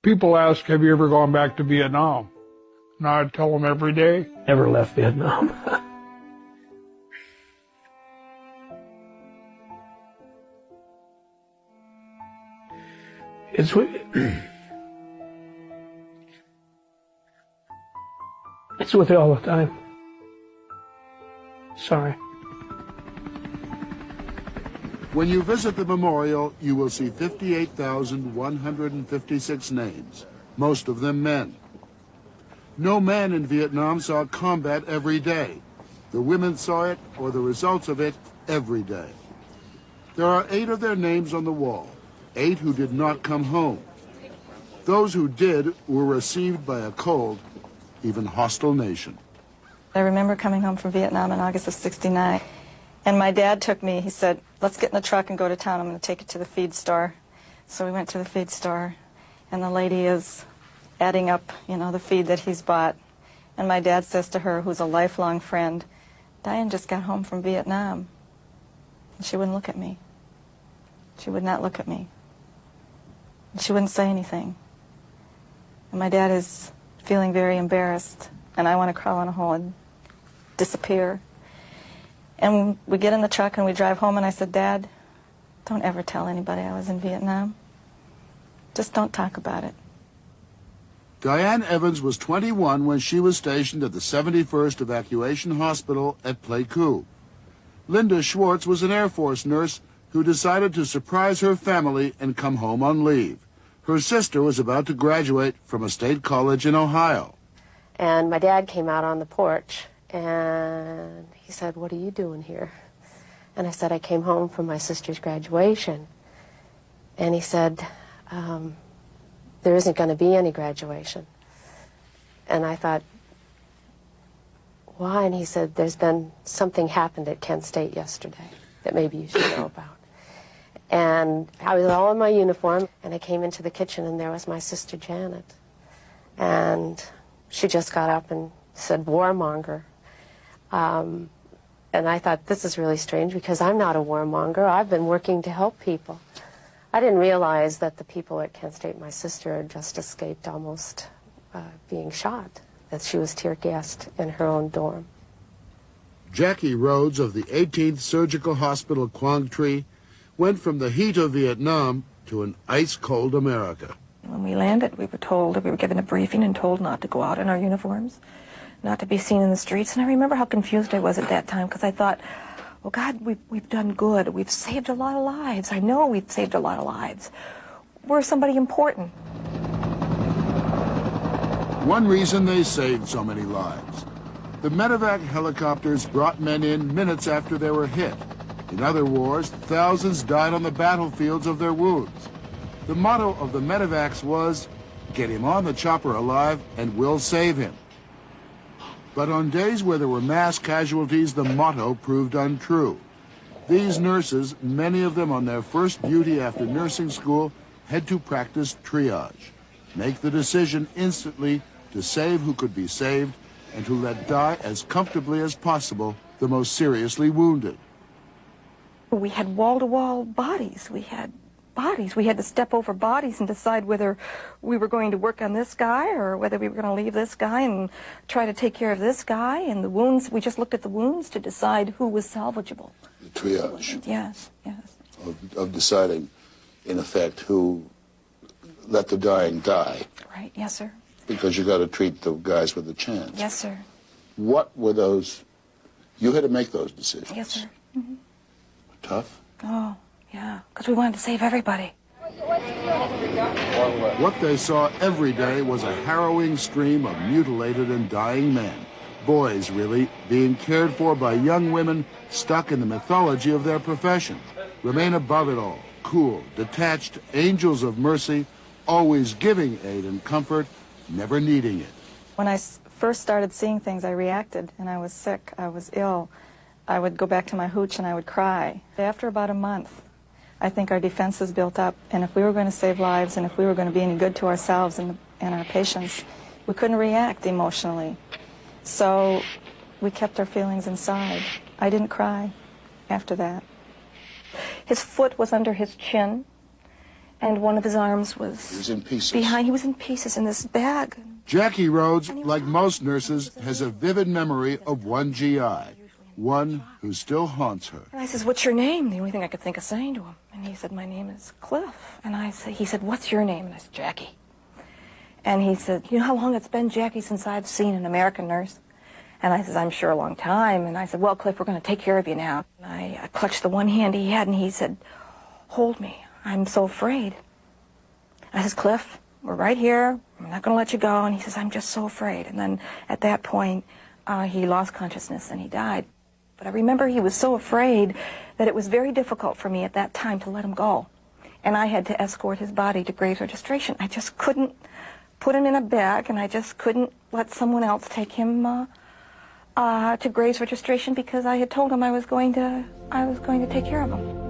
People ask, have you ever gone back to Vietnam? And I tell them every day. Never left Vietnam. It's with you all the time. Sorry. When you visit the memorial, you will see 58,156 names, most of them men. No man in Vietnam saw combat every day. The women saw it, or the results of it, every day. There are 8 of their names on the wall, 8 who did not come home. Those who did were received by a cold, even hostile nation. I remember coming home from Vietnam in August of '69, and my dad took me. He said, let's get in the truck and go to town. I'm going to take it to the feed store. So we went to the feed store, and the lady is adding up, the feed that he's bought. And my dad says to her, who's a lifelong friend, Diane just got home from Vietnam. And she wouldn't look at me. She would not look at me. And she wouldn't say anything. And my dad is feeling very embarrassed, and I want to crawl in a hole and disappear. And we get in the truck and we drive home, and I said, Dad, don't ever tell anybody I was in Vietnam. Just don't talk about it. Diane Evans was 21 when she was stationed at the 71st Evacuation Hospital at Pleiku. Linda Schwartz was an Air Force nurse who decided to surprise her family and come home on leave. Her sister was about to graduate from a state college in Ohio. And my dad came out on the porch, and he said, what are you doing here? And I said, I came home from my sister's graduation. And he said, there isn't going to be any graduation. And I thought, why? And he said, there's been something happened at Kent State yesterday that maybe you should know about. And I was all in my uniform, and I came into the kitchen, and there was my sister Janet. And she just got up and said, warmonger. And I thought, this is really strange, because I'm not a warmonger. I've been working to help people. I didn't realize that the people at Kent State, my sister, had just escaped almost being shot, that she was tear-gassed in her own dorm. Jackie Rhodes of the 18th Surgical Hospital Quang Tri went from the heat of Vietnam to an ice-cold America. When we landed, we were told, we were given a briefing and told not to go out in our uniforms, not to be seen in the streets. And I remember how confused I was at that time, because I thought, well, God, we've done good. We've saved a lot of lives. I know we've saved a lot of lives. We're somebody important. One reason they saved so many lives. The medevac helicopters brought men in minutes after they were hit. In other wars, thousands died on the battlefields of their wounds. The motto of the medevacs was, get him on the chopper alive and we'll save him. But on days where there were mass casualties, the motto proved untrue. These nurses, many of them on their first duty after nursing school, had to practice triage, make the decision instantly to save who could be saved and to let die as comfortably as possible the most seriously wounded. We had wall-to-wall bodies. We had bodies. We had to step over bodies and decide whether we were going to work on this guy or whether we were going to leave this guy and try to take care of this guy. And the wounds, we just looked at the wounds to decide who was salvageable. The triage. Yes, yes. Of deciding, in effect, who let the dying die. Right, yes, sir. Because you got to treat the guys with a chance. Yes, sir. What were those? You had to make those decisions. Yes, sir. Mm-hmm. Tough? Oh, yeah, because we wanted to save everybody. What they saw every day was a harrowing stream of mutilated and dying men. Boys, really, being cared for by young women stuck in the mythology of their profession. Remain above it all, cool, detached, angels of mercy, always giving aid and comfort, never needing it. When I first started seeing things, I reacted, and I was sick, I was ill. I would go back to my hooch and I would cry. After about a month, I think our defenses built up, and if we were going to save lives and if we were going to be any good to ourselves and our patients, we couldn't react emotionally. So we kept our feelings inside. I didn't cry after that. His foot was under his chin, And one of his arms He was in pieces. behind. He was in pieces in this bag. Jackie Rhodes, like most nurses, has a vivid memory of one GI, one who still haunts her. And I says, "What's your name?" The only thing I could think of saying to him. And he said, "My name is Cliff." And he said, "What's your name?" And I said, "Jackie." And he said, "You know how long it's been, Jackie, since I've seen an American nurse?" And I said, "I'm sure a long time." And I said, "Well, Cliff, we're going to take care of you now." And I clutched the one hand he had, and he said, "Hold me. I'm so afraid." I says, "Cliff, we're right here. I'm not going to let you go." And he says, "I'm just so afraid." And then at that point, he lost consciousness and he died. But I remember he was so afraid that it was very difficult for me at that time to let him go. And I had to escort his body to grave registration. I just couldn't put him in a bag, and I just couldn't let someone else take him to graves registration because I had told him I was going to take care of him.